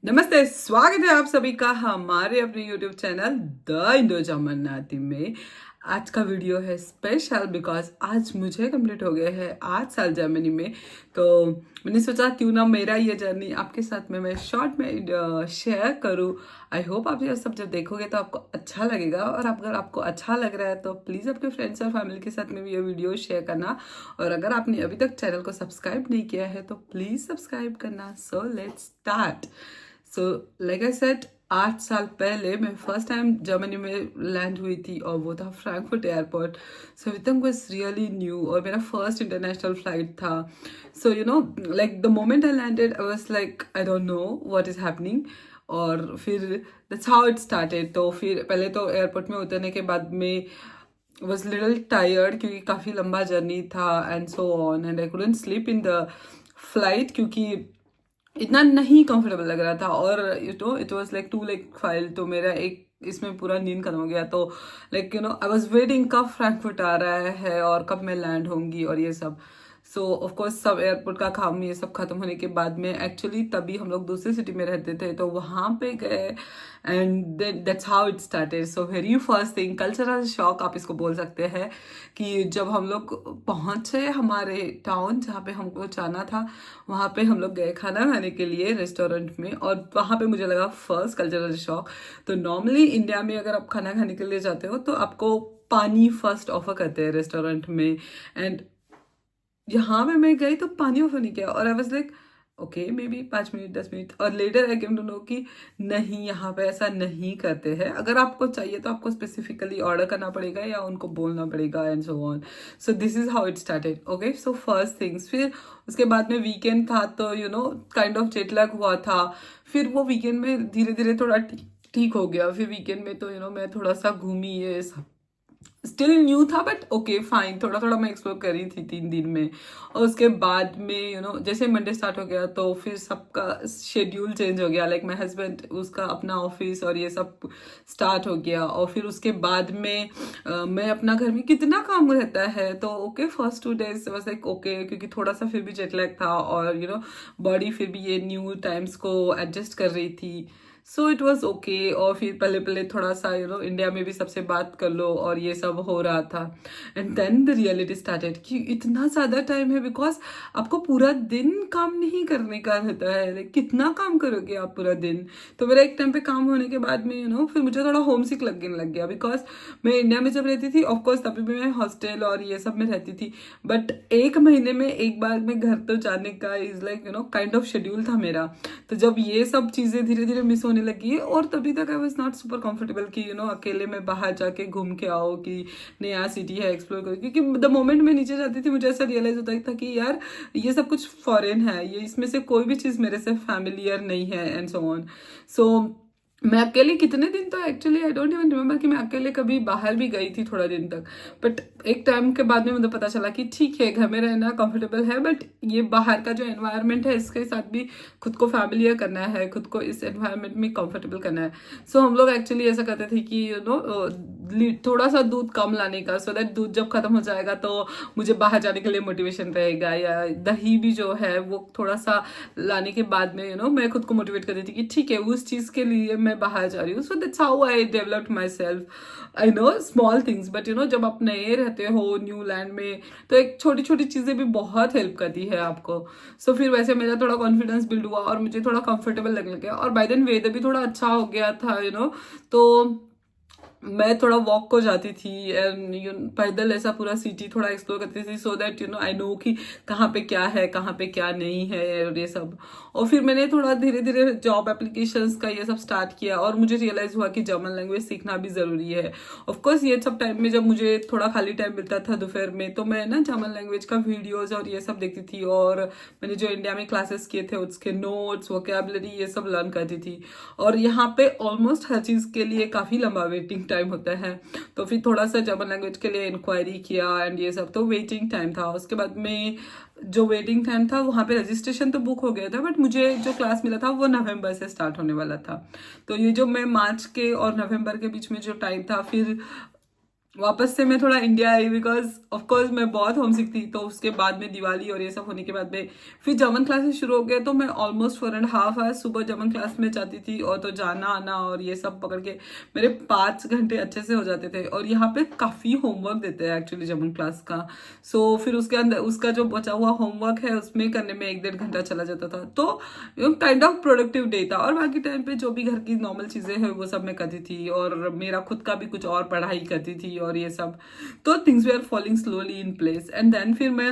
नमस्ते, स्वागत है आप सभी का हमारे अपने YouTube चैनल द इंडो जमन्नाती में। आज का वीडियो है स्पेशल बिकॉज आज मुझे कंप्लीट हो गया है 8 साल जर्मनी में। तो मैंने सोचा क्यों ना मेरा ये जर्नी आपके साथ में मैं शॉर्ट में शेयर करूं। आई होप आप ये सब जब देखोगे तो आपको अच्छा लगेगा, और अगर आपको अच्छा लग रहा है तो प्लीज़ अपने फ्रेंड्स और फैमिली के साथ में भी ये वीडियो शेयर करना। और अगर आपने अभी तक चैनल को सब्सक्राइब नहीं किया है तो प्लीज़ सब्सक्राइब करना। So let's start. So like I said, 8 साल पहले मैं फर्स्ट टाइम जर्मनी में लैंड हुई थी और वो था Frankfurt airport. So everything was really new और मेरा फर्स्ट इंटरनेशनल फ्लाइट था। So like the moment I landed I was like I don't know what is happening. और फिर दैट्स हाउ इट स्टार्टेड। तो फिर पहले तो एयरपोर्ट में उतरने के बाद में was little tired क्योंकि काफ़ी लंबा जर्नी था and so on, and I couldn't sleep in the flight क्योंकि इतना नहीं कंफर्टेबल लग रहा था। और it was like 2 leg file, तो मेरा एक इसमें पूरा नींद खत्म हो गया। तो लाइक आई वाज वेटिंग कब फ्रैंकफर्ट आ रहा है और कब मैं लैंड होंगी और ये सब। सो ऑफ कोर्स सब एयरपोर्ट का काम ये सब खत्म होने के बाद में एक्चुअली तभी हम लोग दूसरी सिटी में रहते थे तो वहाँ पे गए and that's how it started. So very first thing cultural shock आप इसको बोल सकते हैं कि जब हम लोग पहुँचे हमारे टाउन जहाँ पे हमको जाना था, वहाँ पे हम लोग गए खाना खाने के लिए रेस्टोरेंट में, और वहाँ पे मुझे लगा फर्स्ट कल्चरल शॉक। तो नॉर्मली इंडिया में अगर आप खाना खाने के लिए जाते हो तो आपको पानी फर्स्ट ऑफर करते हैं रेस्टोरेंट में, एंड यहाँ पे मैं गई तो पानी ऑफर नहीं किया। और I was like okay maybe 5 minute 10 minute, और later I came to know कि नहीं, यहाँ पे ऐसा नहीं करते हैं। अगर आपको चाहिए तो आपको स्पेसिफिकली ऑर्डर करना पड़ेगा या उनको बोलना पड़ेगा and so on. So this is how it started. Okay, so first things, फिर उसके बाद में वीकेंड था तो काइंड ऑफ जेट लैग हुआ था। फिर वो वीकेंड में धीरे धीरे थोड़ा ठीक हो गया। फिर वीकेंड में तो मैं थोड़ा सा घूमी ये सब, स्टिल न्यू था बट ओके फाइन, थोड़ा थोड़ा मैं एक्सप्लोर करी थी 3 दिन में। और उसके बाद में जैसे मंडे स्टार्ट हो गया तो फिर सबका शेड्यूल चेंज हो गया। लाइक माई हस्बैंड उसका अपना ऑफिस और ये सब स्टार्ट हो गया। और फिर उसके बाद में मैं अपना घर में कितना काम रहता है तो ओके फर्स्ट 2 डेज बस लाइक ओके, क्योंकि थोड़ा सा फिर भी जेट लैग था और बॉडी फिर भी ये न्यू टाइम्स को एडजस्ट कर रही थी। सो इट वॉज ओके। और फिर पहले पहले थोड़ा सा इंडिया में भी सबसे बात कर लो और ये सब हो रहा था। And then the reality started कि इतना ज़्यादा टाइम है, बिकॉज आपको पूरा दिन काम नहीं करने का रहता है। लाइक कितना काम करोगे आप पूरा दिन। तो मेरा एक टाइम पे काम होने के बाद में फिर मुझे थोड़ा होम सिक लगने लग गया, बिकॉज मैं इंडिया में जब रहती थी ऑफकोर्स तभी भी मैं हॉस्टल और ये सब में रहती थी, बट 1 महीने में एक बार मैं घर तो जाने का is like kind of schedule था मेरा। तो जब ये सब चीज़ें धीरे धीरे मिस होने लगी है, और तभी तक I was not super comfortable कि अकेले में बाहर जाके घूम के आओ कि नया सिटी है एक्सप्लोर करो, क्योंकि द मोमेंट मैं नीचे जाती थी मुझे ऐसा रियलाइज होता था कि यार ये सब कुछ फॉरेन है, ये इसमें से कोई भी चीज़ मेरे से फैमिलियर नहीं है एंड सो ऑन। सो मैं अकेले कितने दिन तो actually I don't even remember कि मैं अकेले कभी बाहर भी गई थी थोड़ा दिन तक। बट एक टाइम के बाद में मुझे पता चला कि ठीक है घर में रहना कंफर्टेबल है, बट ये बाहर का जो एनवायरनमेंट है इसके साथ भी खुद को फैमिलियर करना है, खुद को इस एनवायरनमेंट में कंफर्टेबल करना है। सो हम लोग एक्चुअली ऐसा करते थे कि थोड़ा सा दूध कम लाने का, सो दैट दूध जब खत्म हो जाएगा तो मुझे बाहर जाने के लिए मोटिवेशन रहेगा। या दही भी जो है वो थोड़ा सा लाने के बाद में मैं खुद को मोटिवेट कर देती कि ठीक है उस चीज़ के लिए मैं बाहर जा रही हूँ। सो that's how I developed my self. I know small things, but जब आप नए रहते हो न्यू लैंड में तो एक छोटी छोटी चीज़ें भी बहुत हेल्प करती है आपको। सो फिर वैसे मेरा थोड़ा कॉन्फिडेंस बिल्ड हुआ और मुझे थोड़ा कंफर्टेबल लगने लगा, और बाय देन वेदर भी थोड़ा अच्छा हो गया था तो मैं थोड़ा वॉक को जाती थी एंड पैदल ऐसा पूरा सिटी थोड़ा एक्सप्लोर करती थी, सो दैट आई नो कि कहाँ पे क्या है कहाँ पे क्या नहीं है और ये सब। और फिर मैंने थोड़ा धीरे धीरे जॉब एप्लीकेशंस का ये सब स्टार्ट किया, और मुझे रियलाइज हुआ कि जर्मन लैंग्वेज सीखना भी ज़रूरी है। ऑफकोर्स ये सब टाइम में जब मुझे थोड़ा खाली टाइम मिलता था दोपहर में तो मैं ना जर्मन लैंग्वेज का वीडियोज़ और ये सब देखती थी, और मैंने जो इंडिया में क्लासेस किए थे उसके नोट्स वोकेबलरी ये सब लर्न करती थी। और यहाँ पे ऑलमोस्ट हर चीज़ के लिए काफ़ी लंबा वेटिंग टाइम होता है, तो फिर थोड़ा सा जर्मन लैंग्वेज के लिए इंक्वायरी किया एंड ये सब, तो वेटिंग टाइम था। उसके बाद में जो वेटिंग टाइम था वहाँ पे रजिस्ट्रेशन तो बुक हो गया था, बट मुझे जो क्लास मिला था वो नवंबर से स्टार्ट होने वाला था। तो ये जो मैं मार्च के और नवंबर के बीच में जो टाइम था, फिर वापस से मैं थोड़ा India I because of course मैं बहुत होमसिक थी। तो उसके बाद में दिवाली और ये सब होने के बाद में फिर जर्मन क्लासेस शुरू हो गए। तो मैं ऑलमोस्ट 4.5 आवर्स सुबह जर्मन क्लास में जाती थी, और तो जाना आना और ये सब पकड़ के मेरे 5 घंटे अच्छे से हो जाते थे। और यहाँ पे काफ़ी होमवर्क देते हैं एक्चुअली जर्मन क्लास का। सो फिर उसके अंदर उसका जो बचा हुआ होमवर्क है उसमें करने में 1-1.5 घंटा चला जाता था। तो काइंड ऑफ प्रोडक्टिव डे था। और बाकी टाइम पे जो भी घर की नॉर्मल चीज़ें हैं वो सब मैं करती थी, और मेरा खुद का भी कुछ और पढ़ाई करती थी और ये सब। तो things we are following slowly in place. And then फिर मैं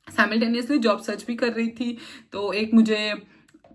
साइमल्टेनियसली जॉब सर्च भी कर रही थी। तो एक मुझे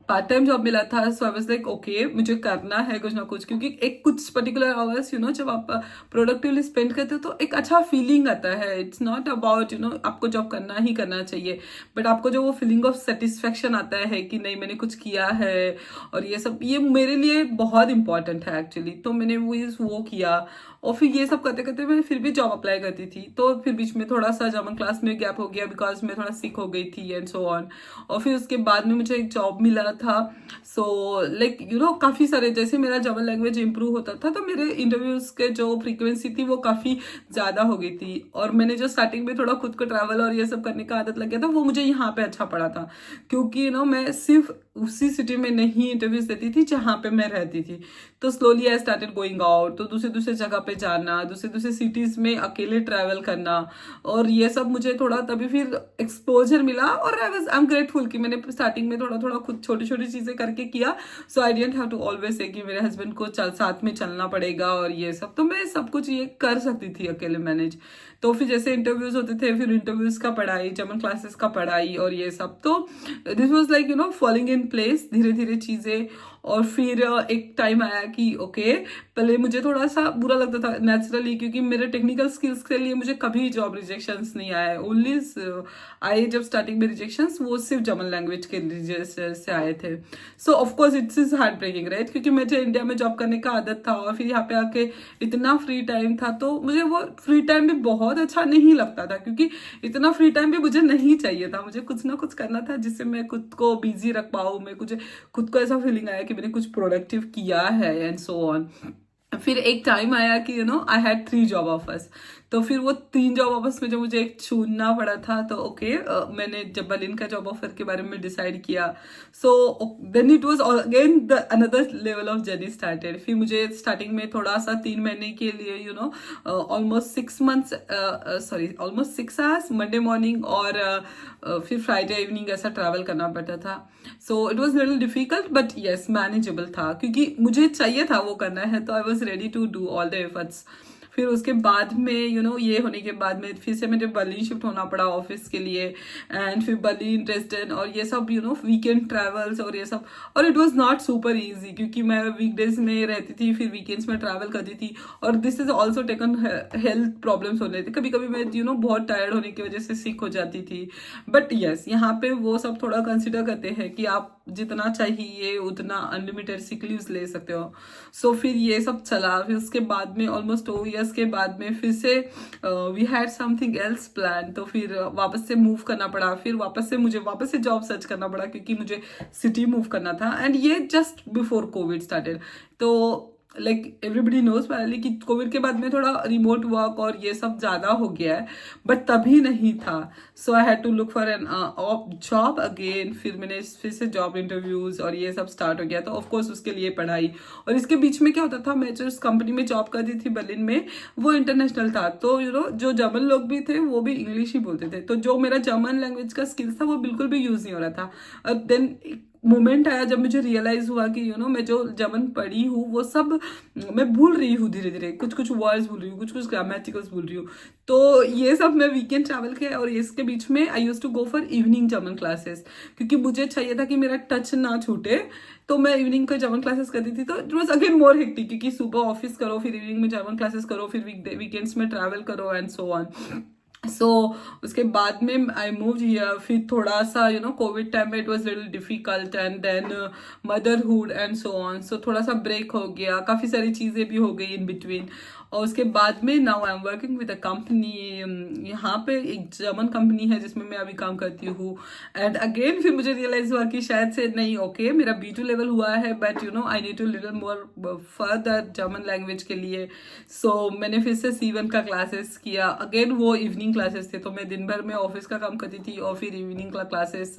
पार्ट टाइम जॉब मिला था। So I was like okay, मुझे करना है कुछ ना कुछ, क्योंकि एक कुछ पर्टिकुलर आवर्स जब आप प्रोडक्टिवली स्पेंड करते हो तो एक अच्छा फीलिंग आता है। इट्स नॉट अबाउट आपको जॉब करना ही करना चाहिए, बट आपको जो वो फीलिंग ऑफ सेटिस्फेक्शन आता है कि नहीं मैंने कुछ किया है और ये सब, ये मेरे लिए बहुत इंपॉर्टेंट है एक्चुअली। तो मैंने वो किया। और फिर ये सब करते करते मैं फिर भी जॉब अप्लाई करती थी। तो फिर बीच में थोड़ा सा जर्मन क्लास में गैप हो गया बिकॉज मैं थोड़ा सिक हो गई थी एंड सो ऑन। और फिर उसके बाद में मुझे एक जॉब मिला था। सो लाइक काफ़ी सारे, जैसे मेरा जर्मन लैंग्वेज इंप्रूव होता था तो मेरे इंटरव्यूज के जो फ्रीक्वेंसी थी वो काफ़ी ज़्यादा हो गई थी। और मैंने जो स्टार्टिंग में थोड़ा खुद को ट्रैवल और ये सब करने का आदत लग गया था, वो मुझे यहाँ पे अच्छा पड़ा था। क्योंकि मैं सिर्फ उसी सिटी में नहीं इंटरव्यूज देती थी जहाँ पे मैं रहती थी। तो slowly I started going out, तो दूसरे दूसरे जगह पे जाना, दूसरे दूसरे सिटीज में अकेले ट्रैवल करना, और ये सब मुझे थोड़ा तभी फिर एक्सपोजर मिला। और आई एम ग्रेटफुल कि मैंने स्टार्टिंग में थोड़ा थोड़ा खुद छोटी छोटी चीजें करके किया। So I didn't have to always say कि मेरे हस्बैंड को साथ में चलना पड़ेगा और ये सब। तो मैं सब कुछ ये कर सकती थी अकेले मैनेज। तो फिर जैसे इंटरव्यूज होते थे, फिर इंटरव्यूज का पढ़ाई, जर्मन क्लासेस का पढ़ाई और ये सब। तो this was like falling in place धीरे धीरे चीजें। और फिर एक टाइम आया कि ओके, पहले मुझे थोड़ा सा बुरा लगता था नेचुरली, क्योंकि मेरे टेक्निकल स्किल्स के लिए मुझे कभी जॉब रिजेक्शंस नहीं आए। ओनली आए जब स्टार्टिंग में रिजेक्शंस, वो सिर्फ जर्मन लैंग्वेज के रिजेक्शन से आए थे। So of course it's is heartbreaking right, क्योंकि मुझे इंडिया में जॉब करने का आदत था और फिर यहाँ पे आके इतना फ्री टाइम था। तो मुझे वो फ्री टाइम भी बहुत अच्छा नहीं लगता था, क्योंकि इतना फ्री टाइम भी मुझे नहीं चाहिए था। मुझे कुछ ना कुछ करना था जिससे मैं खुद को बिजी रख पाऊँ, मैं कुछ खुद को ऐसा फीलिंग आया कि मैंने कुछ प्रोडक्टिव किया है एंड सो ऑन। फिर एक टाइम आया कि आई हैड 3 जॉब ऑफर्स। तो फिर वो 3 जॉब ऑफर्स में जो मुझे एक चुनना पड़ा था, तो ओके मैंने जब बर्लिन का जॉब ऑफर के बारे में डिसाइड किया। So then it was again the another level of journey started. फिर मुझे स्टार्टिंग में थोड़ा सा 3 महीने के लिए ऑलमोस्ट 6 आवर्स मंडे मॉर्निंग और फिर फ्राइडे इवनिंग ऐसा ट्रैवल करना पड़ता था। So it was little difficult but yes manageable था, क्योंकि मुझे चाहिए था वो करना है। तो I was ready to do all the efforts. फिर उसके बाद में ये होने के बाद में फिर से मुझे बर्लिन शिफ्ट होना पड़ा ऑफिस के लिए। एंड फिर बर्लिन, ड्रेसडेन और ये सब वीकेंड ट्रैवल्स और ये सब। और it was not super easy, क्योंकि मैं वीकडेज में रहती थी, फिर वीकेंड्स में ट्रैवल करती थी। और this is also taken health problems होने थे। कभी कभी मैं बहुत टायर्ड होने की वजह से सिक हो जाती थी। बट येस, यहाँ पे वो सब थोड़ा कंसिडर करते हैं कि आप जितना चाहिए उतना अनलिमिटेड सिक लीव्स ले सकते हो। सो फिर ये सब चला। फिर उसके बाद में ऑलमोस्ट 2 इयर्स के बाद में फिर से we had something else plan. तो फिर वापस से मूव करना पड़ा। फिर मुझे वापस से जॉब सर्च करना पड़ा, क्योंकि मुझे सिटी मूव करना था। एंड ये जस्ट बिफोर कोविड स्टार्टेड। तो लाइक एवरीबडी नोज पहले कि कोविड के बाद में थोड़ा रिमोट वर्क और ये सब ज़्यादा हो गया है, बट तभी नहीं था। So I had to look for an job again. फिर मैंने फिर से जॉब इंटरव्यूज और ये सब स्टार्ट हो गया। तो ऑफकोर्स उसके लिए पढ़ाई। और इसके बीच में क्या होता था, मैं जिस कंपनी में जॉब करती थी बर्लिन में, वो इंटरनेशनल था। तो जो जर्मन लोग भी थे वो भी इंग्लिश ही बोलते थे। तो जो मेरा जर्मन लैंग्वेज का स्किल्स था वो बिल्कुल भी यूज़ नहीं हो रहा था। देन मोमेंट आया जब मुझे रियलाइज हुआ कि मैं जो जर्मन पढ़ी हूँ वो सब मैं भूल रही हूँ धीरे धीरे। कुछ कुछ वर्ड्स भूल रही हूँ, कुछ कुछ ग्रामेटिकल्स भूल रही हूँ। तो ये सब मैं वीकेंड ट्रैवल के और इसके बीच में I used to go for evening German classes, क्योंकि मुझे चाहिए था कि मेरा टच ना छूटे। तो मैं इवनिंग को जर्मन क्लासेस करती थी। तो it was again more hectic, क्योंकि सुबह ऑफिस करो, फिर इवनिंग में जर्मन क्लासेस करो, फिर वीकेंड्स में ट्रैवल करो एंड सो ऑन। सो उसके बाद में आई मूव हियर। फिर थोड़ा सा कोविड टाइम में it was little difficult. And then motherhood and so on. So थोड़ा सा ब्रेक हो गया, काफ़ी सारी चीज़ें भी हो गई इन बिटवीन। और उसके बाद में now I am working with a company, यहाँ पे एक जर्मन कंपनी है जिसमें मैं अभी काम करती हूँ। एंड अगेन फिर मुझे रियलाइज हुआ कि शायद से नहीं, ओके मेरा B2 लेवल हुआ है, but you know I need to little more further German language के लिए। सो मैंने फिर से C1 का क्लासेस किया। अगेन वो इवनिंग क्लासेस थे, तो मैं दिन भर में ऑफिस का काम करती थी और फिर इवनिंग का क्लासेस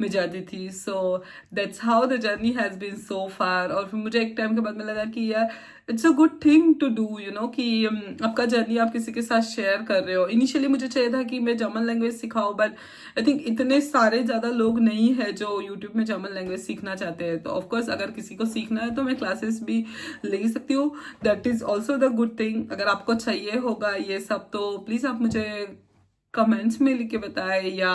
में जाती थी। So that's how the journey has been so far. और फिर मुझे एक टाइम के बाद में लगा कि यार it's a good thing to do, you know, कि आपका जर्नी आप किसी के साथ शेयर कर रहे हो। इनिशियली मुझे चाहिए था कि मैं जर्मन लैंग्वेज सिखाऊं, बट आई थिंक इतने सारे ज़्यादा लोग नहीं है जो यूट्यूब में जर्मन लैंग्वेज सीखना चाहते हैं। तो ऑफकोर्स अगर किसी को सीखना है तो मैं क्लासेस भी ले सकती हूँ। That is also the good thing. अगर आपको चाहिए होगा ये सब तो प्लीज़ आप मुझे कमेंट्स में लिख के बताएं, या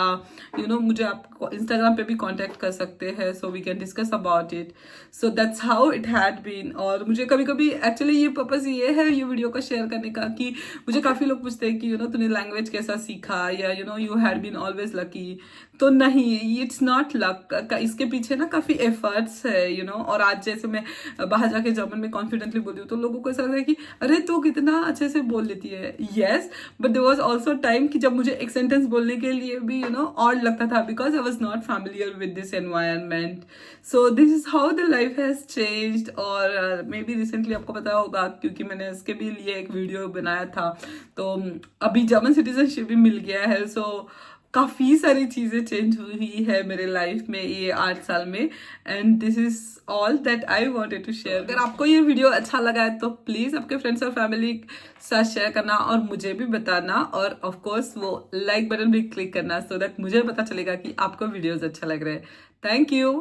यू नो मुझे आप इंस्टाग्राम पे भी कांटेक्ट कर सकते हैं, so we can discuss about it. So that's how it had been. और मुझे कभी कभी एक्चुअली ये पर्पस ये है ये वीडियो को शेयर करने का कि मुझे काफ़ी लोग पूछते हैं कि यू नो तूने लैंग्वेज कैसा सीखा, या you know you had been always lucky. तो नहीं, इट्स नॉट लक, इसके पीछे ना काफ़ी एफर्ट्स है, यू नो। और आज जैसे मैं बाहर जाके जर्मन में कॉन्फिडेंटली बोली हूँ तो लोगों को ऐसा लगता है कि अरे तू कितना अच्छे से बोल लेती है। Yes, but there was also time कि जब मुझे एक सेंटेंस बोलने के लिए भी यू नो ऑड लगता था, because I was not familiar with this environment. So this is how the life has changed. और मे बी रिसेंटली आपको पता होगा क्योंकि मैंने इसके भी लिए एक वीडियो बनाया था, तो अभी जर्मन सिटीजनशिप भी मिल गया है। सो काफ़ी सारी चीज़ें चेंज हुई है मेरे लाइफ में ये 8 साल में। And this is all that I wanted to share. अगर आपको ये वीडियो अच्छा लगा है तो प्लीज़ आपके फ्रेंड्स और फैमिली साथ शेयर करना और मुझे भी बताना, और ऑफ कोर्स वो लाइक बटन भी क्लिक करना, सो दैट मुझे पता चलेगा कि आपको वीडियोस अच्छा लग रहा है। Thank you.